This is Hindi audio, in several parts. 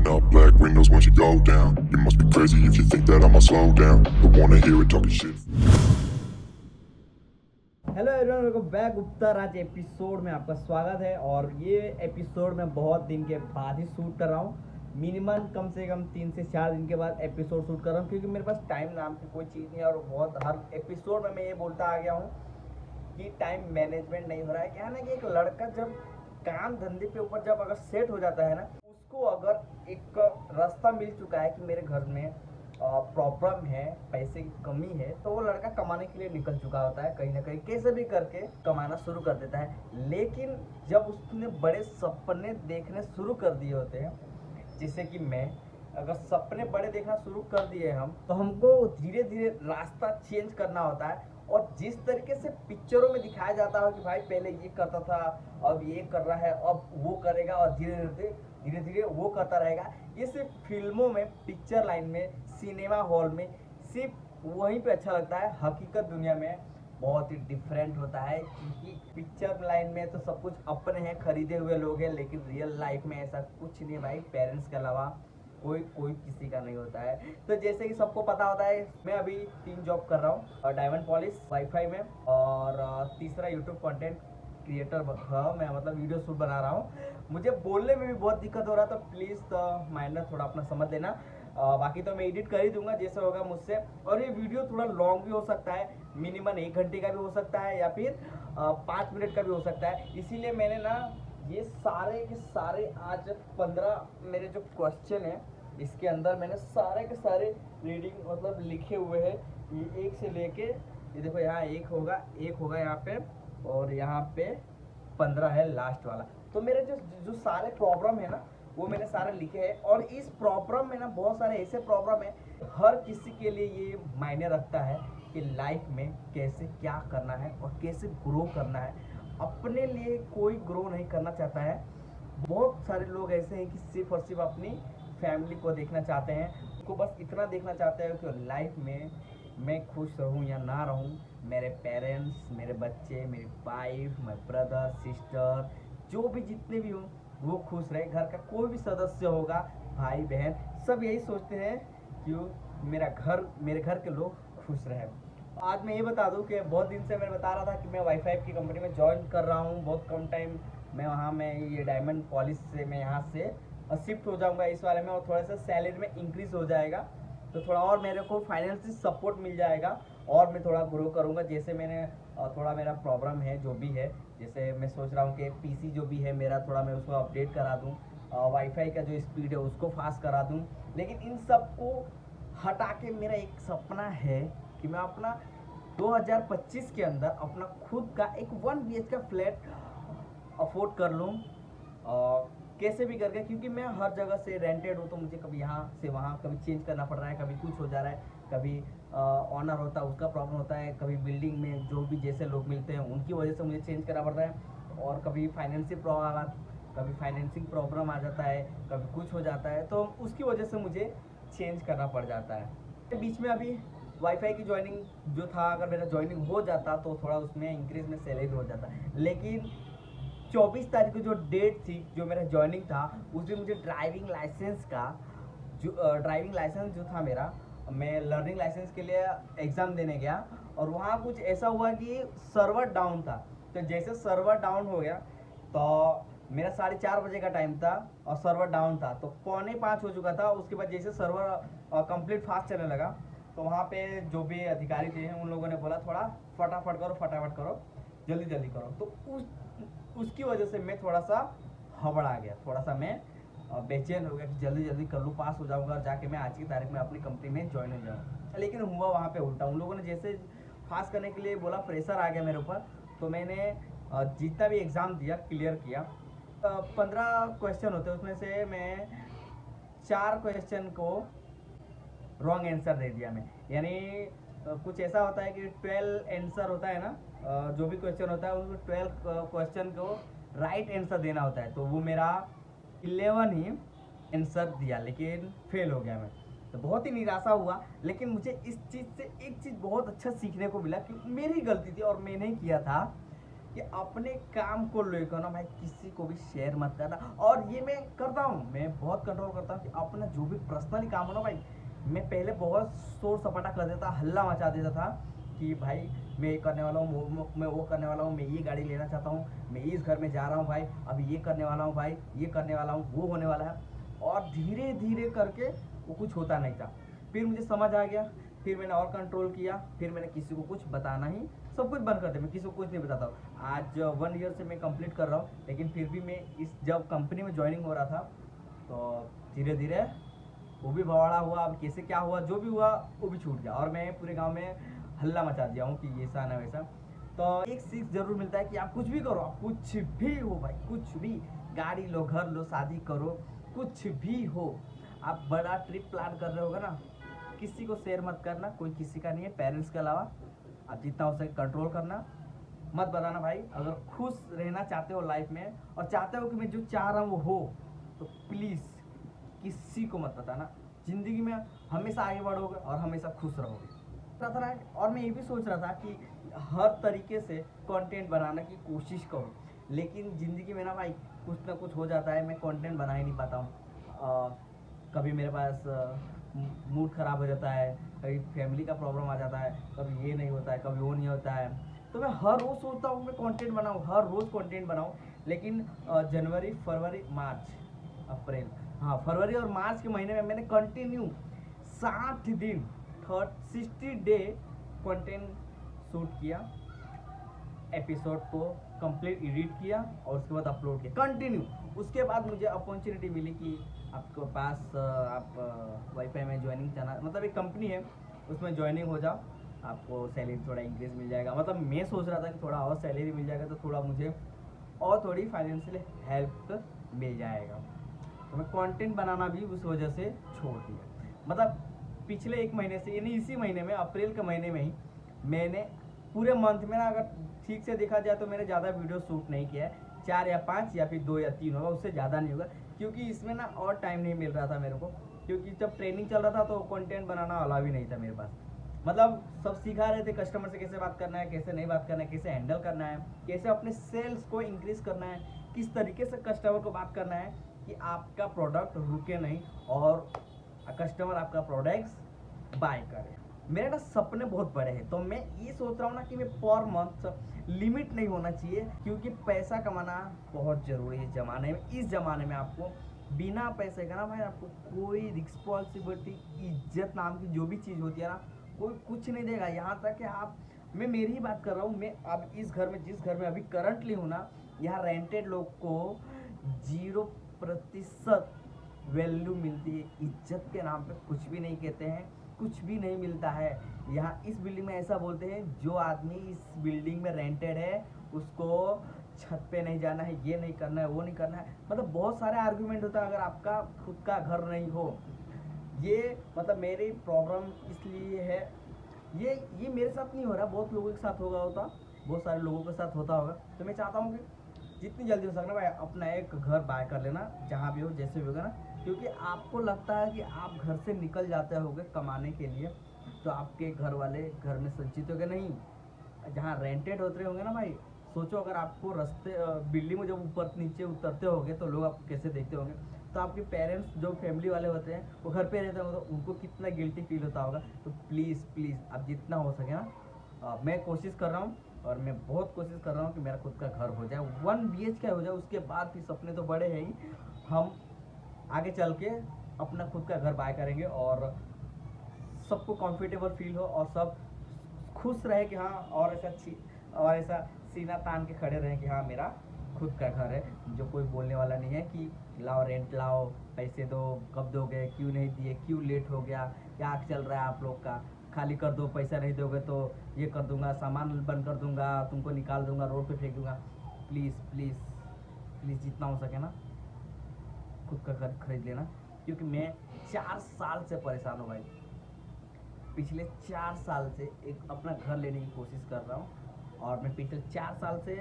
up black windows when she go down. You must be crazy if you think that I'ma slow down. Don't wanna hear it talking shit. Hello everyone, welcome back उत्तर। आज एपिसोड में आपका स्वागत है। और ये एपिसोड मैं बहुत दिन के बाद ही शूट कर रहा हूँ। मिनिमम कम से कम 3 से 4 दिन के बाद एपिसोड शूट कर रहा हूँ, क्योंकि मेरे पास टाइम नाम की कोई चीज़ नहीं है। और बहुत हर एपिसोड में मैं ये बोलता आ गया हूँ कि टाइम मैनेजमेंट नहीं हो रहा है। क्या है ना कि एक लड़का जब काम धंधे पे ऊपर जब अगर सेट हो जाता है ना, उसको अगर एक रास्ता मिल चुका है कि मेरे घर में प्रॉब्लम है, पैसे की कमी है, तो वो लड़का कमाने के लिए निकल चुका होता है। कहीं ना कहीं कैसे भी करके कमाना शुरू कर देता है। लेकिन जब उसने बड़े सपने देखने शुरू कर दिए होते हैं, जैसे कि मैं, अगर सपने बड़े देखना शुरू कर दिए हम, तो हमको धीरे धीरे रास्ता चेंज करना होता है। और जिस तरीके से पिक्चरों में दिखाया जाता है कि भाई पहले ये करता था, अब ये कर रहा है, अब वो करेगा, और धीरे धीरे वो करता रहेगा, ये सिर्फ फिल्मों में, पिक्चर लाइन में, सिनेमा हॉल में सिर्फ वहीं पे अच्छा लगता है। हकीकत दुनिया में बहुत ही डिफरेंट होता है, क्योंकि पिक्चर लाइन में तो सब कुछ अपने हैं, खरीदे हुए लोग हैं। लेकिन रियल लाइफ में ऐसा कुछ नहीं भाई, पेरेंट्स के अलावा कोई किसी का नहीं होता है। तो जैसे कि सबको पता होता है, मैं अभी 3 जॉब कर रहा हूँ, डायमंड पॉलिश, वाईफाई में, और तीसरा यूट्यूब कंटेंट क्रिएटर मैं, मतलब वीडियो शूट बना रहा हूँ। मुझे बोलने में भी बहुत दिक्कत हो रहा था, प्लीज़ माइंडर थोड़ा अपना समझ लेना। बाकी तो मैं एडिट कर ही दूंगा जैसे होगा मुझसे। और ये वीडियो थोड़ा लॉन्ग भी हो सकता है, मिनिमम 1 घंटे का भी हो सकता है, या फिर 5 मिनट का भी हो सकता है। इसीलिए मैंने ना ये सारे के सारे आज 15 मेरे जो क्वेश्चन है, इसके अंदर मैंने सारे के सारे रीडिंग मतलब लिखे हुए हैं। ये 1 से लेके, ये देखो यहाँ 1 होगा यहाँ पे, और यहाँ पे 15 है लास्ट वाला। तो मेरे जो सारे प्रॉब्लम है ना, वो मैंने सारे लिखे हैं। और इस प्रॉब्लम में ना बहुत सारे ऐसे प्रॉब्लम है, हर किसी के लिए ये मायने रखता है कि लाइफ में कैसे क्या करना है और कैसे ग्रो करना है। अपने लिए कोई ग्रो नहीं करना चाहता है। बहुत सारे लोग ऐसे हैं कि सिर्फ और सिर्फ अपनी फैमिली को देखना चाहते हैं, उनको बस इतना देखना चाहते हैं कि लाइफ में मैं खुश रहूं या ना रहूं, मेरे पेरेंट्स, मेरे बच्चे, मेरी वाइफ, मेरे ब्रदर सिस्टर, जो भी जितने भी हों वो खुश रहे। घर का कोई भी सदस्य होगा, भाई बहन, सब यही सोचते हैं कि मेरे घर के लोग खुश रहे। आज मैं ये बता दूं कि बहुत दिन से मैं बता रहा था कि मैं वाईफाई की कंपनी में ज्वाइन कर रहा हूं। बहुत कम टाइम में वहाँ मैं ये डायमंड पॉलिश से मैं यहाँ से शिफ्ट हो जाऊंगा इस वाले में, और थोड़ा सा सैलरी में इंक्रीज हो जाएगा, तो थोड़ा और मेरे को फाइनेंशियल सपोर्ट मिल जाएगा, और मैं थोड़ा ग्रो करूँगा। जैसे मैंने थोड़ा मेरा प्रॉब्लम है जो भी है, जैसे मैं सोच रहा हूँ कि पीसी जो भी है मेरा, थोड़ा मैं उसको अपडेट करा दूँ, वाईफाई का जो स्पीड है उसको फास्ट करा दूँ। लेकिन इन सब को हटा के मेरा एक सपना है कि मैं अपना 2025 के अंदर अपना खुद का एक 1 BHK फ्लैट अफोर्ड कर लूँ, कैसे भी करके। क्योंकि मैं हर जगह से रेंटेड हूँ, तो मुझे कभी यहाँ से वहाँ कभी चेंज करना पड़ रहा है, कभी कुछ हो जा रहा है, कभी ऑनर होता है उसका प्रॉब्लम होता है, कभी बिल्डिंग में जो भी जैसे लोग मिलते हैं उनकी वजह से मुझे चेंज करना पड़ रहा है, और कभी फाइनेंसिंग प्रॉब्लम आ जाता है, कभी कुछ हो जाता है, तो उसकी वजह से मुझे चेंज करना पड़ जाता है। बीच में अभी वाईफाई की ज्वाइनिंग जो था, अगर मेरा ज्वाइनिंग हो जाता तो थोड़ा उसमें इंक्रीज में सैलरी हो जाता, लेकिन 24 तारीख को जो डेट थी, जो मेरा ज्वाइनिंग था, उस दिन मुझे ड्राइविंग लाइसेंस जो था मेरा, मैं लर्निंग लाइसेंस के लिए एग्ज़ाम देने गया, और वहाँ कुछ ऐसा हुआ कि सर्वर डाउन था। तो जैसे सर्वर डाउन हो गया, तो मेरा 4:30 बजे का टाइम था और सर्वर डाउन था, तो 4:45 हो चुका था। उसके बाद जैसे सर्वर कंप्लीट फास्ट चलने लगा, तो वहाँ पे जो भी अधिकारी थे उन लोगों ने बोला थोड़ा फटाफट करो, जल्दी करो। तो उसकी वजह से मैं थोड़ा सा हबड़ा गया, थोड़ा सा मैं बेचैन हो गया कि जल्दी कर लूँ, पास हो जाऊँगा, और जाके मैं आज की तारीख में अपनी कंपनी में ज्वाइन हो जाऊँ। लेकिन हुआ वहाँ पे उल्टा। उन लोगों ने जैसे पास करने के लिए बोला, प्रेशर आ गया मेरे ऊपर, तो मैंने जितना भी एग्ज़ाम दिया क्लियर किया। 15 क्वेश्चन होते, उसमें से मैं 4 क्वेश्चन को रॉन्ग आंसर दे दिया मैं। यानी कुछ ऐसा होता है कि 12 आंसर होता है ना, जो भी क्वेश्चन होता है उसको 12 क्वेश्चन को राइट आंसर देना होता है, तो वो मेरा 11 ही आंसर दिया, लेकिन फेल हो गया मैं। तो बहुत ही निराशा हुआ। लेकिन मुझे इस चीज़ से एक चीज़ बहुत अच्छा सीखने को मिला कि मेरी गलती थी और मैंने किया था कि अपने काम को लेकर ना भाई किसी को भी शेयर मत करना। और ये मैं करता हूँ, मैं बहुत कंट्रोल करता हूँ कि अपना जो भी पर्सनली काम हो ना भाई, मैं पहले बहुत शोर सपाटा कर देता, हल्ला मचा देता था कि भाई मैं ये करने वाला हूँ, मैं वो करने वाला हूँ, मैं ये गाड़ी लेना चाहता हूँ, मैं इस घर में जा रहा हूँ भाई, अभी ये करने वाला हूँ भाई, ये करने वाला हूँ, वो होने वाला है। और धीरे धीरे करके वो कुछ होता नहीं था। फिर मुझे समझ आ गया, फिर मैंने और कंट्रोल किया, फिर मैंने किसी को कुछ बताना ही सब कुछ बंद कर दिया, मैं किसी को कुछ नहीं बताता हूँ। आज 1 ईयर से मैं कंप्लीट कर रहा हूँ, लेकिन फिर भी मैं इस जब कंपनी में ज्वाइनिंग हो रहा था तो धीरे धीरे वो भी भवाड़ा हुआ। अब कैसे क्या हुआ, जो भी हुआ वो भी छूट गया, और मैं पूरे गांव में हल्ला मचा दिया हूँ कि ऐसा ना वैसा। तो एक सीख जरूर मिलता है कि आप कुछ भी करो, आप कुछ भी हो भाई, कुछ भी, गाड़ी लो, घर लो, शादी करो, कुछ भी हो, आप बड़ा ट्रिप प्लान कर रहे होगा ना, किसी को शेयर मत करना, कोई किसी का नहीं है पेरेंट्स के अलावा। आप जितना हो सके कंट्रोल करना, मत बताना भाई। अगर खुश रहना चाहते हो लाइफ में और चाहते हो कि मैं जो चाह रहा हूँ वो हो, तो प्लीज़ किसी को मत बताना। ज़िंदगी में हमेशा आगे बढ़ोगे और हमेशा खुश रहोगे। रहा था ना, और मैं ये भी सोच रहा था कि हर तरीके से कंटेंट बनाने की कोशिश करूँ, लेकिन ज़िंदगी में ना भाई कुछ ना कुछ हो जाता है, मैं कंटेंट बना ही नहीं पाता हूँ। कभी मेरे पास मूड ख़राब हो जाता है, कभी फैमिली का प्रॉब्लम आ जाता है, कभी ये नहीं होता है, कभी वो नहीं होता है। तो मैं हर रोज़ सोचता हूँ मैं कंटेंट बनाऊँ, हर रोज़ कंटेंट बनाऊँ, लेकिन जनवरी, फरवरी, मार्च, अप्रैल, हाँ फरवरी और मार्च के महीने में मैंने कंटिन्यू 60 दिन 60 डे कंटेंट शूट किया, एपिसोड को कंप्लीट एडिट किया और उसके बाद अपलोड किया कंटिन्यू। उसके बाद मुझे अपॉर्चुनिटी मिली कि आपके पास आप वाईफाई में ज्वाइनिंग करना, मतलब एक कंपनी है उसमें ज्वाइनिंग हो जाओ, आपको सैलरी थोड़ा इंक्रीज मिल जाएगा। मतलब मैं सोच रहा था कि थोड़ा और सैलरी मिल जाएगा तो थोड़ा मुझे और थोड़ी फाइनेंशियल हेल्प मिल जाएगा। तो मैं कंटेंट बनाना भी उस वजह से छोड़ दिया। मतलब पिछले 1 महीने से, यानी इसी महीने में, अप्रैल के महीने में ही मैंने पूरे मंथ में ना, अगर ठीक से देखा जाए तो मैंने ज़्यादा वीडियो शूट नहीं किया है, 4 या 5 या फिर 2 या 3 होगा, उससे ज़्यादा नहीं होगा, क्योंकि इसमें ना और टाइम नहीं मिल रहा था मेरे को, क्योंकि जब ट्रेनिंग चल रहा था तो कंटेंट बनाना अलाउ भी नहीं था मेरे पास। मतलब सब सिखा रहे थे कस्टमर से कैसे बात करना है, कैसे नहीं बात करना है, कैसे हैंडल करना है, कैसे अपने सेल्स को इंक्रीज करना है, किस तरीके से कस्टमर को बात करना है कि आपका प्रोडक्ट रुके नहीं और कस्टमर आपका प्रोडक्ट्स बाय करे। मेरे ना सपने बहुत बड़े हैं, तो मैं ये सोच रहा हूँ ना कि मैं पर मंथ लिमिट नहीं होना चाहिए, क्योंकि पैसा कमाना बहुत ज़रूरी है ज़माने में। इस ज़माने में आपको बिना पैसे का ना भाई, आपको कोई रिस्पॉन्सिबिलिटी, इज्जत नाम की जो भी चीज़ होती है ना, कोई कुछ नहीं देगा। यहाँ तक कि आप, मैं मेरी ही बात कर रहा हूँ, मैं अब इस घर में, जिस घर में अभी करंटली हूँ ना, यहाँ रेंटेड लोग को 0% वैल्यू मिलती है। इज्जत के नाम पे कुछ भी नहीं कहते हैं, कुछ भी नहीं मिलता है। यहाँ इस बिल्डिंग में ऐसा बोलते हैं, जो आदमी इस बिल्डिंग में रेंटेड है उसको छत पे नहीं जाना है, ये नहीं करना है, वो नहीं करना है। मतलब बहुत सारे आर्गुमेंट होता है अगर आपका खुद का घर नहीं हो। ये मतलब मेरी प्रॉब्लम इसलिए है, ये मेरे साथ नहीं हो रहा, बहुत लोगों के साथ होगा, बहुत सारे लोगों के साथ होता होगा। तो मैं चाहता हूँ कि जितनी जल्दी हो सकना भाई अपना एक घर बाय कर लेना, जहाँ भी हो, जैसे भी होगा ना, क्योंकि आपको लगता है कि आप घर से निकल जाते होगे कमाने के लिए, तो आपके घर वाले घर में संचित होंगे नहीं। जहाँ रेंटेड होते होंगे ना भाई, सोचो अगर आपको रास्ते बिल्डिंग में जब ऊपर नीचे उतरते होंगे तो लोग आपको कैसे देखते होंगे, तो आपके पेरेंट्स जो फैमिली वाले होते हैं वो घर पे रहते होंगे तो उनको कितना गिल्टी फील होता होगा। तो प्लीज़ प्लीज़ आप जितना हो सके ना, मैं कोशिश कर रहा हूँ और मैं बहुत कोशिश कर रहा हूँ कि मेरा खुद का घर हो जाए, 1 BHK हो जाए। उसके बाद भी सपने तो बड़े हैं ही, हम आगे चल के अपना खुद का घर बाय करेंगे और सबको कंफर्टेबल फील हो और सब खुश रहे कि हाँ, और ऐसा सीना तान के खड़े रहें कि हाँ मेरा खुद का घर है, जो कोई बोलने वाला नहीं है कि लाओ रेंट लाओ, पैसे दो, कब दोगे, क्यों नहीं दिए, क्यों लेट हो गया, क्या चल रहा है आप लोग का, खाली कर दो, पैसा नहीं दोगे तो ये कर दूंगा, सामान बंद कर दूंगा, तुमको निकाल दूंगा, रोड पे फेंक दूंगा। प्लीज़ प्लीज़ प्लीज़ जितना हो सके ना खुद का घर खरीद लेना, क्योंकि मैं 4 साल से परेशान हूँ भाई। पिछले 4 साल से एक अपना घर लेने की कोशिश कर रहा हूँ और मैं पिछले 4 साल से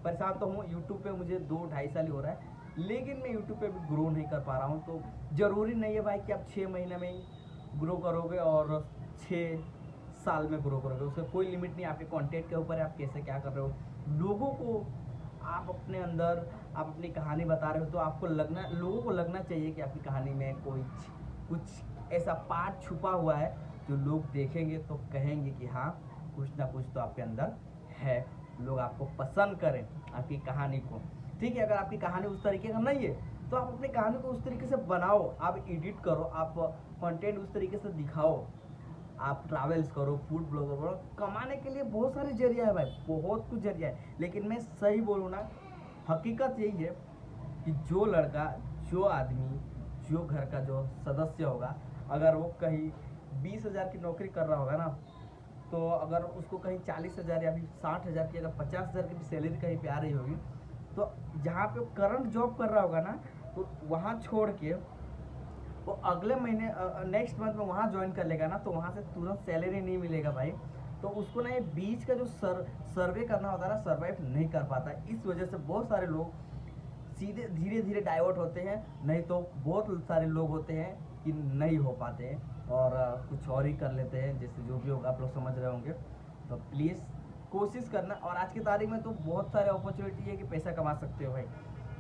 परेशान तो हूँ। यूट्यूब पे मुझे 2-2.5 साल ही हो रहा है, लेकिन मैं यूट्यूब पे भी ग्रो नहीं कर पा रहा हूँ। तो ज़रूरी नहीं है भाई कि आप 6 महीने में ही ग्रो करोगे और 6 साल में ग्रो करोगे। उसका कोई लिमिट नहीं, आपके कंटेंट के ऊपर है आप कैसे क्या कर रहे हो। लोगों को आप अपने अंदर आप अपनी कहानी बता रहे हो तो आपको लोगों को लगना चाहिए कि आपकी कहानी में कुछ ऐसा पार्ट छुपा हुआ है जो लोग देखेंगे तो कहेंगे कि हाँ कुछ ना कुछ तो आपके अंदर है, लोग आपको पसंद करें आपकी कहानी को। ठीक है, अगर आपकी कहानी उस तरीके का नहीं है तो आप अपनी कहानी को उस तरीके से बनाओ, आप एडिट करो, आप कंटेंट उस तरीके से दिखाओ, आप ट्रैवल्स करो, फूड ब्लॉगर करो। कमाने के लिए बहुत सारे जरिया है भाई, बहुत कुछ जरिया है। लेकिन मैं सही बोलूँ ना, हकीकत यही है कि जो लड़का, जो आदमी, जो घर का जो सदस्य होगा, अगर वो कहीं 20,000 की नौकरी कर रहा होगा ना, तो अगर उसको कहीं 40,000 या फिर 60,000 की, अगर 50,000 की भी सैलरी कहीं पे आ रही होगी, तो जहाँ पे वो करंट जॉब कर रहा होगा ना, तो वहाँ छोड़ के वो अगले महीने नेक्स्ट मंथ में वहाँ ज्वाइन कर लेगा ना, तो वहाँ से तुरंत सैलरी नहीं मिलेगा भाई। तो उसको ना ये बीच का जो सर्वे करना होता है ना, सर्वाइव नहीं कर पाता। इस वजह से बहुत सारे लोग सीधे धीरे धीरे डाइवर्ट होते हैं, नहीं तो बहुत सारे लोग होते हैं कि नहीं हो पाते हैं और कुछ और ही कर लेते हैं, जैसे जो भी होगा आप लोग समझ रहे होंगे। तो प्लीज़ कोशिश करना। और आज की तारीख में तो बहुत सारे अपॉर्चुनिटी है कि पैसा कमा सकते हो भाई।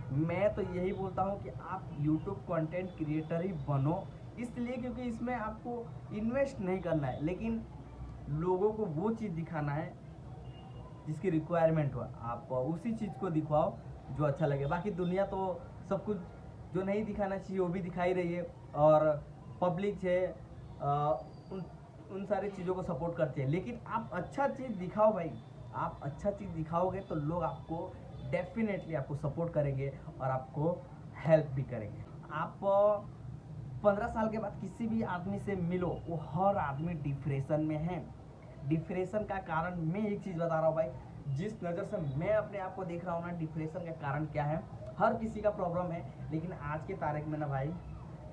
मैं तो यही बोलता हूँ कि आप यूट्यूब कंटेंट क्रिएटर ही बनो, इसलिए क्योंकि इसमें आपको इन्वेस्ट नहीं करना है, लेकिन लोगों को वो चीज़ दिखाना है जिसकी रिक्वायरमेंट हो। आप उसी चीज़ को दिखाओ जो अच्छा लगे। बाकी दुनिया तो सब कुछ जो नहीं दिखाना चाहिए वो भी दिखाई रही है, और पब्लिक है उन सारी चीज़ों को सपोर्ट करती है। लेकिन आप अच्छा चीज़ दिखाओ भाई, आप अच्छा चीज़ दिखाओगे तो लोग आपको डेफिनेटली आपको सपोर्ट करेंगे और आपको हेल्प भी करेंगे। आप 15 साल के बाद किसी भी आदमी से मिलो, वो हर आदमी डिप्रेशन में है। डिप्रेशन का कारण मैं एक चीज़ बता रहा हूँ भाई, जिस नज़र से मैं अपने आप को देख रहा हूँ ना, डिप्रेशन का कारण क्या है, हर किसी का प्रॉब्लम है। लेकिन आज के तारीख में ना भाई,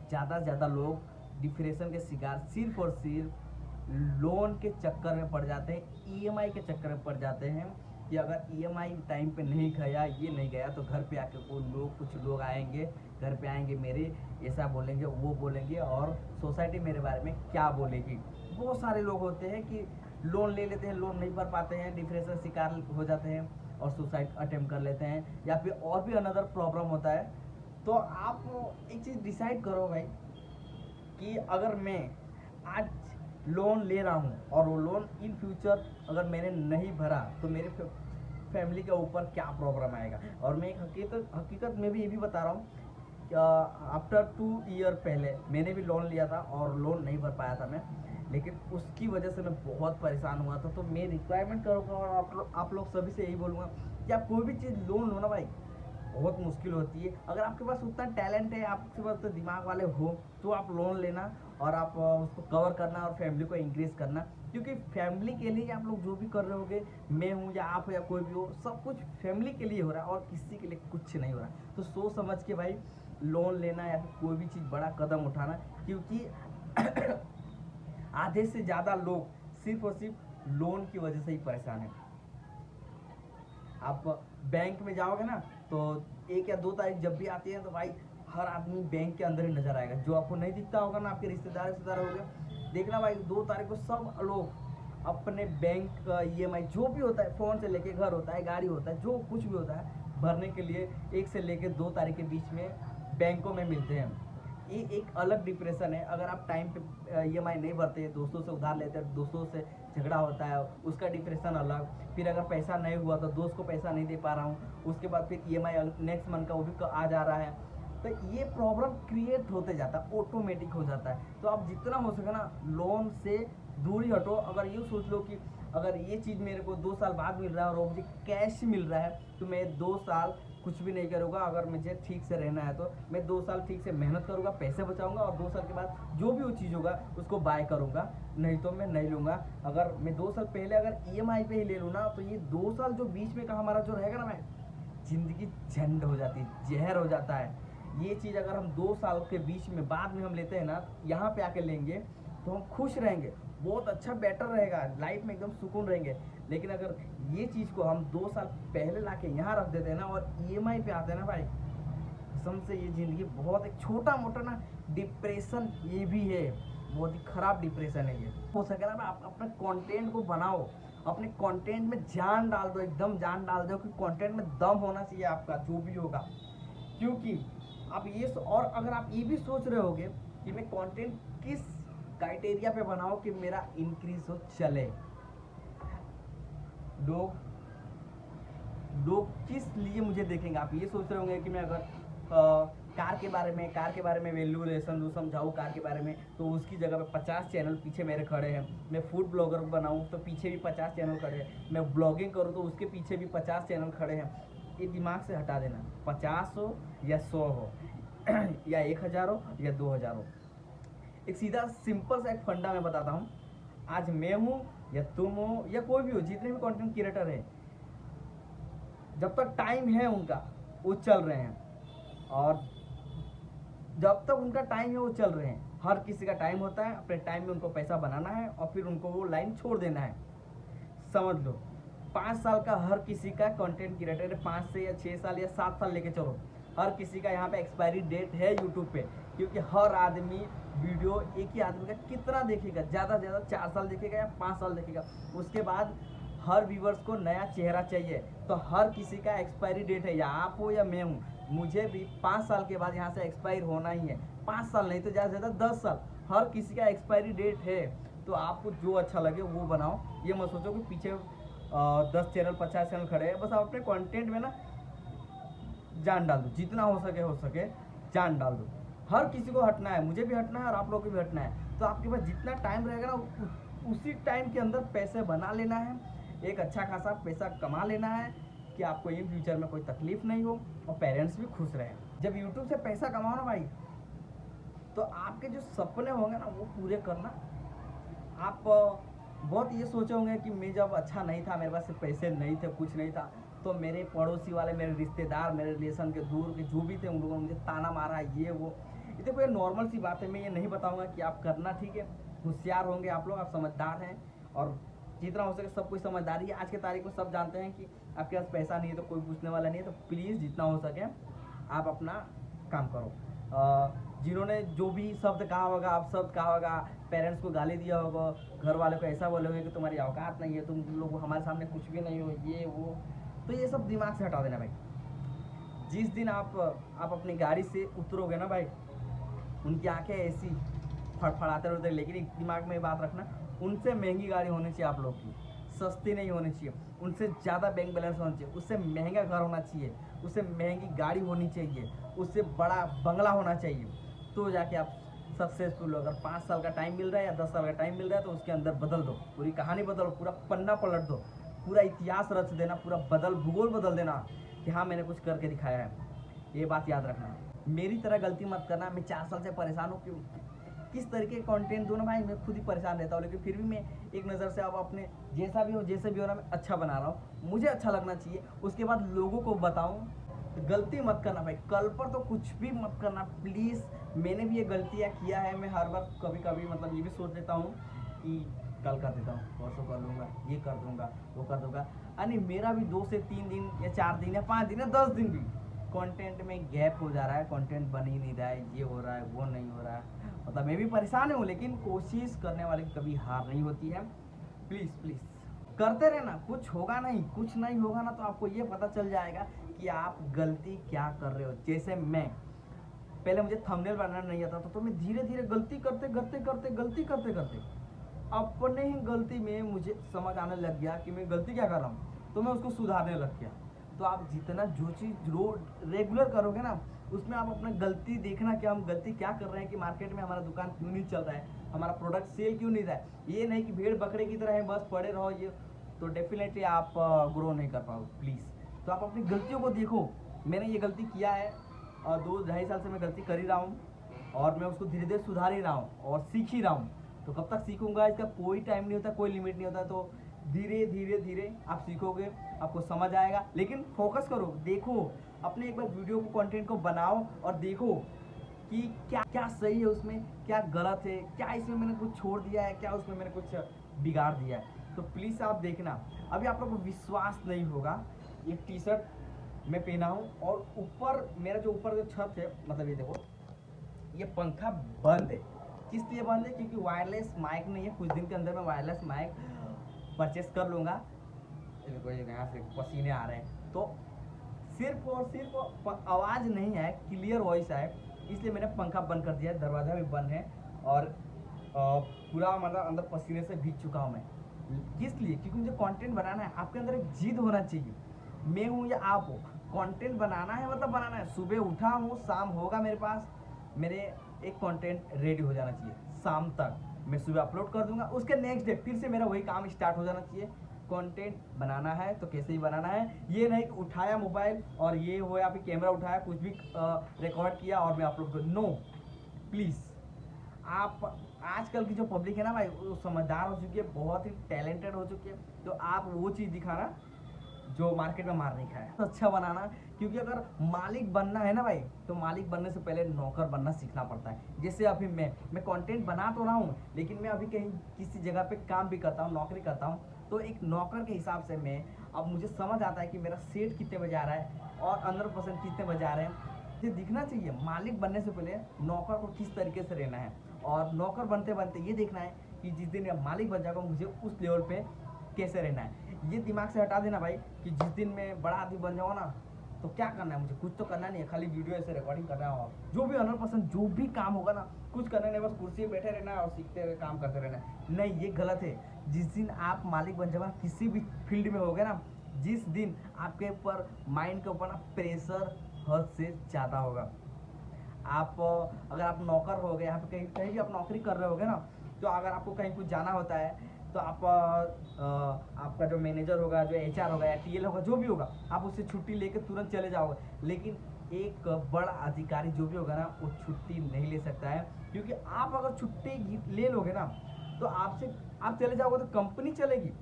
ज़्यादा से ज़्यादा लोग डिप्रेशन के शिकार सिर्फ और सिर्फ लोन के चक्कर में पड़ जाते हैं, ईएमआई के चक्कर में पड़ जाते हैं कि अगर ईएमआई टाइम पे नहीं गया, ये नहीं गया, तो घर पे आके कुछ लोग आएंगे, घर पे आएंगे मेरे, ऐसा बोलेंगे वो बोलेंगे, और सोसाइटी मेरे बारे में क्या बोलेगी। बहुत सारे लोग होते हैं कि लोन ले लेते हैं, लोन नहीं भर पाते हैं, डिप्रेशन शिकार हो जाते हैं और सुसाइड अटेम्प्ट कर लेते हैं, या फिर और भी अनदर प्रॉब्लम होता है। तो आप एक चीज़ डिसाइड करो भाई कि अगर मैं आज लोन ले रहा हूँ और वो लोन इन फ्यूचर अगर मैंने नहीं भरा तो मेरे फैमिली के ऊपर क्या प्रॉब्लम आएगा। और मैं एक हकीकत में भी ये भी बता रहा हूँ, आफ्टर 2 ईयर पहले मैंने भी लोन लिया था और लोन नहीं भर पाया था मैं, लेकिन उसकी वजह से मैं बहुत परेशान हुआ था। तो मैं रिक्वायरमेंट करूँगा और आप लोग सभी से यही बोलूँगा कि आप कोई भी चीज़ लोन लो ना भाई, बहुत मुश्किल होती है। अगर आपके पास उतना टैलेंट है, आपके पास उतना दिमाग वाले हो, तो आप लोन लेना और आप उसको कवर करना और फैमिली को इंक्रीज करना, क्योंकि फैमिली के लिए आप लोग जो भी कर रहे होगे, मैं हूँ या आप हो या कोई भी हो, सब कुछ फैमिली के लिए हो रहा है और किसी के लिए कुछ नहीं हो रहा। तो सोच समझ के भाई लोन लेना या फिर कोई भी चीज़ बड़ा कदम उठाना, क्योंकि आधे से ज़्यादा लोग सिर्फ और सिर्फ लोन की वजह से ही परेशान हैं। आप बैंक में जाओगे ना, तो 1 या 2 तारीख जब भी आती है तो भाई हर आदमी बैंक के अंदर ही नजर आएगा। जो आपको नहीं दिखता होगा ना, आपके रिश्तेदार हो गए, देखना भाई 2 तारीख को सब लोग अपने बैंक का ईएमआई जो भी होता है, फ़ोन से लेके घर होता है, गाड़ी होता है, जो कुछ भी होता है, भरने के लिए 1 से लेके 2 तारीख के बीच में बैंकों में मिलते हैं। ये एक अलग डिप्रेशन है। अगर आप टाइम पे ईएमआई नहीं भरते, दोस्तों से उधार लेते हैं, दोस्तों से झगड़ा होता है, उसका डिप्रेशन अलग। फिर अगर पैसा नहीं हुआ तो दोस्त को पैसा नहीं दे पा रहा हूँ, उसके बाद फिर ईएमआई नेक्स्ट मंथ का वो भी आ जा रहा है, तो ये प्रॉब्लम क्रिएट होते जाता है, ऑटोमेटिक हो जाता है। तो आप जितना हो सके ना लोन से दूर ही हटो। अगर ये सोच लो कि अगर ये चीज़ मेरे को 2 साल बाद मिल रहा है और मुझे कैश मिल रहा है, तो मैं 2 साल कुछ भी नहीं करूँगा। अगर मुझे ठीक से रहना है तो मैं 2 साल ठीक से मेहनत करूँगा, पैसे बचाऊँगा और 2 साल के बाद जो भी वो चीज़ होगा उसको बाय करूँगा, नहीं तो मैं नहीं लूँगा। अगर मैं 2 साल पहले अगर ईएमआई पे ही ले लूँ ना, तो ये 2 साल जो बीच में का हमारा जो रहेगा ना भाई, ज़िंदगी झंड हो जाती है, जहर हो जाता है। ये चीज़ अगर हम 2 साल के बीच में बाद में हम लेते हैं ना, यहाँ पे आके लेंगे तो हम खुश रहेंगे, बहुत अच्छा बेटर रहेगा, लाइफ में एकदम सुकून रहेंगे। लेकिन अगर ये चीज़ को हम 2 साल पहले लाके यहाँ रख देते हैं ना और ईएमआई पे आते हैं ना भाई, कसम से ये ज़िंदगी बहुत एक छोटा मोटा ना डिप्रेशन ये भी है, बहुत ही खराब डिप्रेशन है ये। हो सके ना आप अपने कंटेंट को बनाओ, अपने कंटेंट में जान डाल दो, एकदम जान डाल दो कि कंटेंट में दम होना चाहिए आपका जो भी होगा। क्योंकि आप ये और अगर आप ये भी सोच रहे होगे कि मैं कंटेंट किस क्राइटेरिया पे बनाऊं कि मेरा इंक्रीज हो चले, लोग किस लिए मुझे देखेंगे। आप ये सोच रहे होंगे कि मैं अगर कार के बारे में वैल्यूएशन दूँ, समझाऊँ कार के बारे में, तो उसकी जगह पे 50 चैनल पीछे मेरे खड़े हैं। मैं फूड ब्लॉगर बनाऊँ तो पीछे भी 50 चैनल खड़े हैं। मैं ब्लॉगिंग करूँ तो उसके पीछे भी 50 चैनल खड़े हैं। ये दिमाग से हटा देना, 50 हो या 100 हो या 1000 हो या 2000 हो। एक सीधा सिंपल सा एक फंडा मैं बताता हूँ। आज मैं हूँ या तुम हो या कोई भी हो, जितने भी कंटेंट क्रिएटर है, जब तक टाइम है उनका वो चल रहे हैं, और जब तक उनका टाइम है वो चल रहे हैं। हर किसी का टाइम होता है, अपने टाइम में उनको पैसा बनाना है और फिर उनको वो लाइन छोड़ देना है। समझ लो 5 साल का हर किसी का कंटेंट क्रिएटर है, 5 से या 6 साल या 7 साल लेके चलो, हर किसी का यहाँ पे एक्सपायरी डेट है यूट्यूब पे। क्योंकि हर आदमी वीडियो एक ही आदमी का कितना देखेगा, ज़्यादा से ज़्यादा 4 साल देखेगा या 5 साल देखेगा। उसके बाद हर व्यूवर्स को नया चेहरा चाहिए, तो हर किसी का एक्सपायरी डेट है, या आप हो या मैं हूँ। मुझे भी 5 साल के बाद यहाँ से एक्सपायर होना ही है, 5 साल नहीं तो ज़्यादा से ज़्यादा 10 साल, हर किसी का एक्सपायरी डेट है। तो आपको जो अच्छा लगे वो बनाओ, ये मत सोचो कि पीछे 10 चैनल 50 चैनल खड़े हैं। बस आप अपने कंटेंट में ना जान डाल दो, जितना हो सके जान डाल दो। हर किसी को हटना है, मुझे भी हटना है और आप लोगों को भी हटना है। तो आपके पास जितना टाइम रहेगा ना, उसी टाइम के अंदर पैसे बना लेना है, एक अच्छा खासा पैसा कमा लेना है कि आपको इन फ्यूचर में कोई तकलीफ नहीं हो और पेरेंट्स भी खुश रहें। जब यूट्यूब से पैसा कमाओ ना भाई, तो आपके जो सपने होंगे ना वो पूरे करना। आप बहुत ये सोचे होंगे कि मैं जब अच्छा नहीं था, मेरे पास पैसे नहीं थे, कुछ नहीं था, तो मेरे पड़ोसी वाले, मेरे रिश्तेदार, मेरे रिलेशन के दूर के जो भी थे, उन लोगों ने मुझे ताना मारा, ये वो। ये देखो ये नॉर्मल सी बात है। मैं ये नहीं बताऊंगा कि आप करना, ठीक है, होशियार होंगे आप लोग, आप समझदार हैं, और जितना हो सके सब कुछ समझदारी है। आज के तारीख में सब जानते हैं कि आपके पास पैसा नहीं है तो कोई पूछने वाला नहीं है। तो प्लीज़ जितना हो सके आप अपना काम करो। जिन्होंने जो भी शब्द कहा होगा, आप शब्द कहा होगा, पेरेंट्स को गाली दिया होगा, घर वालों को ऐसा बोले होंगे कि तुम्हारी औकात नहीं है, तुम लोग हमारे सामने कुछ भी नहीं हो, ये वो, तो ये सब दिमाग से हटा देना भाई। जिस दिन आप अपनी गाड़ी से उतरोगे ना भाई, उनकी आंखें ऐसी फड़फड़ाते रहते, लेकिन एक दिमाग में बात रखना, उनसे महंगी गाड़ी होनी चाहिए आप लोग की, सस्ती नहीं होनी चाहिए। उनसे ज़्यादा बैंक बैलेंस होना चाहिए, उससे महंगा घर होना चाहिए, उससे महंगी गाड़ी होनी चाहिए, उससे बड़ा बंगला होना चाहिए, तो जाके आप सक्सेसफुल हो। अगर 5 साल का टाइम मिल रहा है या 10 साल का टाइम मिल रहा है तो उसके अंदर बदल दो, पूरी कहानी बदलो, पूरा पन्ना पलट दो, पूरा इतिहास रच देना, पूरा भूगोल बदल देना कि हाँ मैंने कुछ करके दिखाया है। ये बात याद रखना। मेरी तरह गलती मत करना। मैं 4 साल से परेशान हूँ, क्यों, किस तरीके के कंटेंट दूँ ना भाई, मैं खुद ही परेशान रहता हूँ, लेकिन फिर भी मैं एक नज़र से अब अपने जैसे भी हो ना, मैं अच्छा बना रहा हूँ, मुझे अच्छा लगना चाहिए, उसके बाद लोगों को बताऊँ। गलती मत करना भाई, कल पर तो कुछ भी मत करना प्लीज़। मैंने भी ये गलतियाँ किया है, मैं हर बार कभी मतलब ये भी सोच लेता हूँ कि कल कर देता हूँ, परसों कर लूँगा, ये कर दूँगा, वो कर दूँगा, यानी मेरा भी 2 से 3 दिन या 4 दिन या 5 दिन या 10 दिन भी कंटेंट में गैप हो जा रहा है, कंटेंट बन ही नहीं रहा है, ये हो रहा है, वो नहीं हो रहा है। मतलब मैं भी परेशान हूँ, लेकिन कोशिश करने वाले की कभी हार नहीं होती है। प्लीज़ करते रहना, कुछ होगा नहीं, कुछ नहीं होगा ना, तो आपको ये पता चल जाएगा कि आप गलती क्या कर रहे हो। जैसे मैं पहले मुझे थंबनेल बनाना नहीं आता था, तो मैं धीरे धीरे गलती करते अपने ही गलती में मुझे समझ आने लग गया कि मैं गलती क्या कर रहा हूँ, तो मैं उसको सुधारने लग गया। तो आप जितना जो चीज़ रेगुलर करोगे ना, उसमें आप अपना गलती देखना कि हम गलती क्या कर रहे हैं, कि मार्केट में हमारा दुकान क्यों नहीं चल रहा है, हमारा प्रोडक्ट सेल क्यों नहीं रहा है। ये नहीं कि भेड़ बकरे की तरह है बस पड़े रहो, ये तो डेफिनेटली आप ग्रो नहीं कर पाओगे। प्लीज़ तो आप अपनी गलतियों को देखो। मैंने ये गलती किया है और 2-2.5 साल से मैं गलती कर ही रहा हूँ, और मैं उसको धीरे धीरे सुधार ही रहा हूँ और सीख ही रहा हूँ। तो कब तक सीखूंगा, इसका कोई टाइम नहीं होता, कोई लिमिट नहीं होता। तो धीरे धीरे आप सीखोगे, आपको समझ आएगा। लेकिन फोकस करो, देखो अपने एक बार वीडियो को, कंटेंट को बनाओ और देखो कि क्या सही है उसमें, क्या गलत है, क्या इसमें मैंने कुछ छोड़ दिया है, क्या उसमें मैंने कुछ बिगाड़ दिया है। तो प्लीज़ आप देखना। अभी आप लोगों को विश्वास नहीं होगा, ये टी शर्ट मैं पहना हूँ और ऊपर मेरा जो ऊपर जो छत है, मतलब ये देखो, ये पंखा बंद है, किस लिए बंद है? क्योंकि वायरलेस माइक नहीं है। कुछ दिन के अंदर मैं वायरलेस माइक परचेस कर लूँगा। देखो यहाँ से पसीने आ रहे हैं, तो सिर्फ और सिर्फ आवाज़ नहीं है, क्लियर वॉइस आए, इसलिए मैंने पंखा बंद कर दिया है। दरवाज़ा भी बंद है और पूरा मतलब अंदर पसीने से भीग चुका हूँ मैं। किस लिए? क्योंकि मुझे कंटेंट बनाना है। आपके अंदर एक जिद होना चाहिए, मैं हूँ या आप हो, कंटेंट बनाना है मतलब बनाना है। सुबह उठा हूँ, शाम होगा मेरे पास, मेरे एक कंटेंट रेडी हो जाना चाहिए। शाम तक मैं सुबह अपलोड कर दूंगा, उसके नेक्स्ट डे फिर से मेरा वही काम स्टार्ट हो जाना चाहिए। कंटेंट बनाना है तो कैसे ही बनाना है, ये नहीं कि उठाया मोबाइल और ये हो या फिर कैमरा उठाया, कुछ भी रिकॉर्ड किया और मैं अपलोड कर। No please. आप आजकल की जो पब्लिक है ना भाई, वो समझदार हो चुकी है, बहुत ही टैलेंटेड हो चुकी है। तो आप वो चीज़ दिखाना जो मार्केट में मार नहीं खाया, तो अच्छा बनाना। क्योंकि अगर मालिक बनना है ना भाई, तो मालिक बनने से पहले नौकर बनना सीखना पड़ता है। जैसे अभी मैं कंटेंट बना तो रहा हूँ, लेकिन मैं अभी कहीं किसी जगह पे काम भी करता हूँ, नौकरी करता हूँ। तो एक नौकर के हिसाब से मैं अब मुझे समझ आता है कि मेरा सेट कितने बजे आ रहा है और 100% कितने बजे आ रहे हैं। ये दिखना चाहिए। मालिक बनने से पहले नौकर को किस तरीके से रहना है, और नौकर बनते बनते ये देखना है कि जिस दिन मैं मालिक बन जाऊँगा मुझे उस लेवल पे कैसे रहना है। ये दिमाग से हटा देना भाई कि जिस दिन मैं बड़ा आदमी बन जाऊँगा ना, तो क्या करना है मुझे, कुछ तो करना नहीं है, खाली वीडियो ऐसे रिकॉर्डिंग करना है। और जो भी 100% जो भी काम होगा ना, कुछ करना नहीं, बस कुर्सी पे बैठे रहना है और सीखते हुए काम करते रहना है। नहीं, ये गलत है। जिस दिन आप मालिक बन जाओगे किसी भी फील्ड में होगे ना, जिस दिन आपके ऊपर माइंड के ऊपर ना प्रेशर हद से ज़्यादा होगा। आप अगर आप नौकर हो गए, यहाँ पे कहीं कहीं भी आप नौकरी कर रहे होगे ना, तो अगर आपको कहीं कुछ जाना होता है तो आप आपका जो मैनेजर होगा, जो HR होगा या TL होगा, जो भी होगा, आप उससे छुट्टी लेकर तुरंत चले जाओगे। लेकिन एक बड़ा अधिकारी जो भी होगा ना, वो छुट्टी नहीं ले सकता है। क्योंकि आप अगर छुट्टी ले लोगे ना, तो आपसे आप चले जाओगे तो कंपनी चलेगी,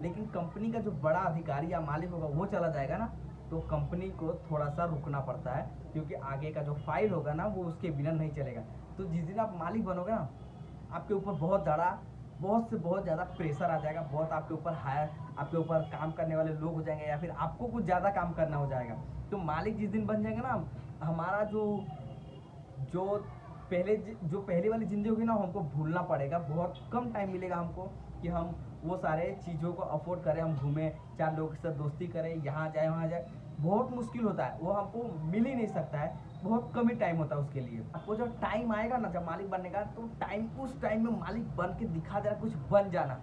लेकिन कंपनी का जो बड़ा अधिकारी या मालिक होगा वो चला जाएगा ना, तो कंपनी को थोड़ा सा रुकना पड़ता है। क्योंकि आगे का जो फाइल होगा ना, वो उसके बिना नहीं चलेगा। तो जिस दिन आप मालिक बनोगे ना, आपके ऊपर बहुत से बहुत ज़्यादा प्रेशर आ जाएगा। बहुत आपके ऊपर काम करने वाले लोग हो जाएंगे, या फिर आपको कुछ ज़्यादा काम करना हो जाएगा। तो मालिक जिस दिन बन जाएंगे ना, हमारा जो पहले वाली ज़िंदगी होगी ना, हमको भूलना पड़ेगा। बहुत कम टाइम मिलेगा हमको कि हम वो सारे चीज़ों को अफोर्ड करें, हम घूमें, 4 लोगों के साथ दोस्ती करें, यहाँ जाए वहाँ जाए। बहुत मुश्किल होता है, वो हमको मिल ही नहीं सकता है। बहुत कम ही टाइम होता है उसके लिए। आपको जब टाइम आएगा ना, जब मालिक बनने का, तो उस टाइम में मालिक बन के दिखा देना, कुछ बन जाना,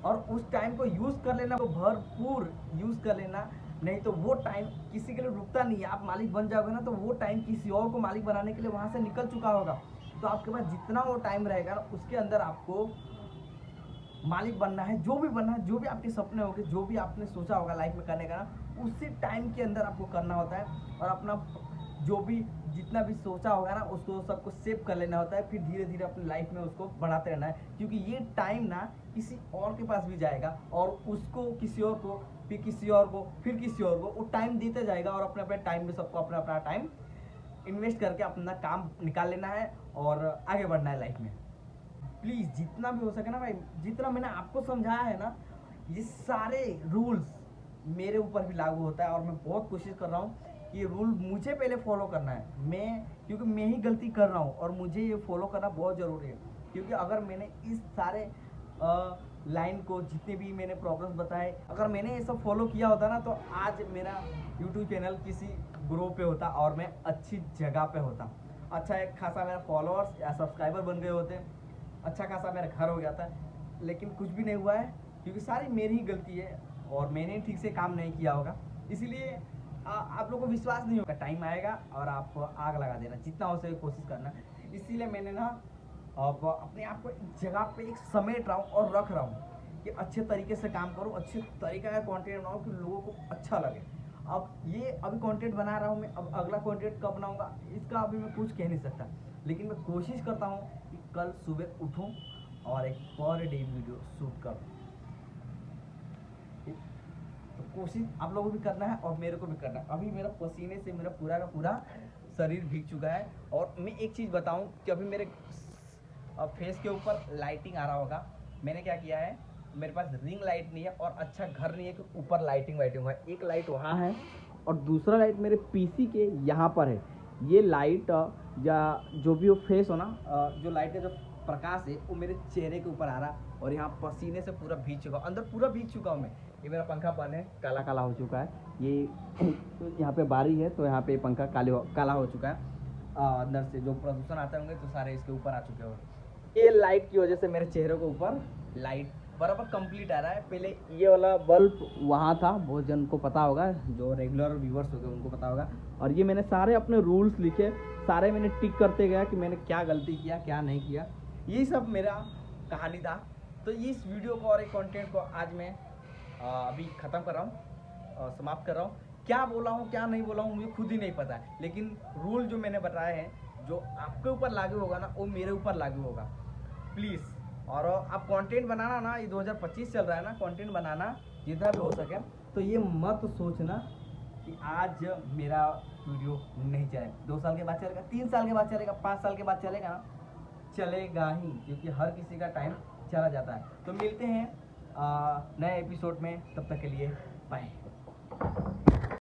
और उस टाइम को यूज़ कर लेना, वो भरपूर यूज़ कर लेना। नहीं तो वो टाइम किसी के लिए रुकता नहीं है। आप मालिक बन जाओगे ना, तो वो टाइम किसी और को मालिक बनाने के लिए वहाँ से निकल चुका होगा। तो आपके पास जितना वो टाइम रहेगा ना, उसके अंदर आपको मालिक बनना है। जो भी बनना है, जो भी आपके सपने होंगे, जो भी आपने सोचा होगा लाइफ में करने का ना, उसी टाइम के अंदर आपको करना होता है। और अपना जो भी जितना भी सोचा होगा ना, उसको सबको सेव कर लेना होता है। फिर धीरे धीरे अपनी लाइफ में उसको बढ़ाते रहना है। क्योंकि ये टाइम ना किसी और के पास भी जाएगा, और उसको किसी और को, फिर किसी और को, फिर किसी और को वो टाइम देते जाएगा। और अपने अपने टाइम में सबको अपना अपना टाइम इन्वेस्ट करके अपना काम निकाल लेना है और आगे बढ़ना है लाइफ में। प्लीज़ जितना भी हो सके ना भाई, जितना मैंने आपको समझाया है ना, ये सारे रूल्स मेरे ऊपर भी लागू होता है। और मैं बहुत कोशिश कर रहा हूँ कि ये रूल मुझे पहले फॉलो करना है। क्योंकि मैं ही गलती कर रहा हूँ, और मुझे ये फॉलो करना बहुत ज़रूरी है। क्योंकि अगर मैंने इस सारे लाइन को, जितने भी मैंने प्रॉब्लम्स बताए, अगर मैंने ये सब फॉलो किया होता ना, तो आज मेरा यूट्यूब चैनल किसी ग्रो पे होता और मैं अच्छी जगह पे होता। अच्छा एक खासा मेरा फॉलोअर्स या सब्सक्राइबर बन गए होते, अच्छा खासा मेरा घर हो गया था। लेकिन कुछ भी नहीं हुआ है, क्योंकि सारी मेरी ही गलती है और मैंने ठीक से काम नहीं किया होगा। इसीलिए आप लोगों को विश्वास नहीं होगा। टाइम आएगा और आप आग लगा देना, जितना हो सके कोशिश करना। इसीलिए मैंने ना अब अपने आप को एक जगह पे एक समेट रहा हूँ और रख रहा हूँ कि अच्छे तरीके से काम करूँ, अच्छे तरीके का कंटेंट बनाऊँ कि लोगों को अच्छा लगे। अब ये अभी कंटेंट बना रहा हूँ मैं, अब अगला कंटेंट कब बनाऊँगा इसका अभी मैं कुछ कह नहीं सकता। लेकिन मैं कोशिश करता हूँ कि कल सुबह उठूँ और एक पर डे वीडियो शूट करूँ। तो कोशिश आप लोगों को भी करना है और मेरे को भी करना है। अभी मेरा पसीने से मेरा पूरा का पूरा शरीर भीग चुका है। और मैं एक चीज़ बताऊं कि अभी मेरे फेस के ऊपर लाइटिंग आ रहा होगा। मैंने क्या किया है, मेरे पास रिंग लाइट नहीं है और अच्छा घर नहीं है कि ऊपर लाइटिंग है। एक लाइट वहाँ है और दूसरा लाइट मेरे PC के यहाँ पर है। ये लाइट या जो भी वो फेस हो ना, जो लाइट है, जो प्रकाश है वो मेरे चेहरे के ऊपर आ रहा और यहाँ पसीने से पूरा भीग चुका हूँ, अंदर पूरा भीग चुका हूँ मैं। ये मेरा पंखा बंद है, काला काला हो चुका है। ये यहाँ पे बारी है तो यहाँ पे पंखा काला हो चुका है। अंदर से जो प्रदूषण आते होंगे तो सारे इसके ऊपर आ चुके होंगे। ये लाइट की वजह से मेरे चेहरे के ऊपर लाइट बराबर कंप्लीट आ रहा है। पहले ये वाला बल्ब वहाँ था, बहुत जन को पता होगा, जो रेगुलर व्यूवर्स हो गए उनको पता होगा। और ये मैंने सारे अपने रूल्स लिखे, सारे मैंने टिक करते गया कि मैंने क्या गलती किया क्या नहीं किया। यही सब मेरा कहानी था। तो इस वीडियो को और एक कंटेंट को आज मैं अभी ख़त्म कर रहा हूँ, समाप्त कर रहा हूँ। क्या बोला हूँ क्या नहीं बोला हूँ मुझे खुद ही नहीं पता है, लेकिन रूल जो मैंने बताए हैं जो आपके ऊपर लागू होगा ना वो मेरे ऊपर लागू होगा। प्लीज़, और आप कंटेंट बनाना ना, ये 2025 चल रहा है ना, कंटेंट बनाना जितना भी हो सके। तो ये मत सोचना कि आज मेरा वीडियो नहीं चलेगा, 2 साल के बाद चलेगा, 3 साल के बाद चलेगा, 5 साल के बाद चलेगा ना, चलेगा ही, क्योंकि हर किसी का टाइम चला जाता है। तो मिलते हैं नए एपिसोड में, तब तक के लिए बाय।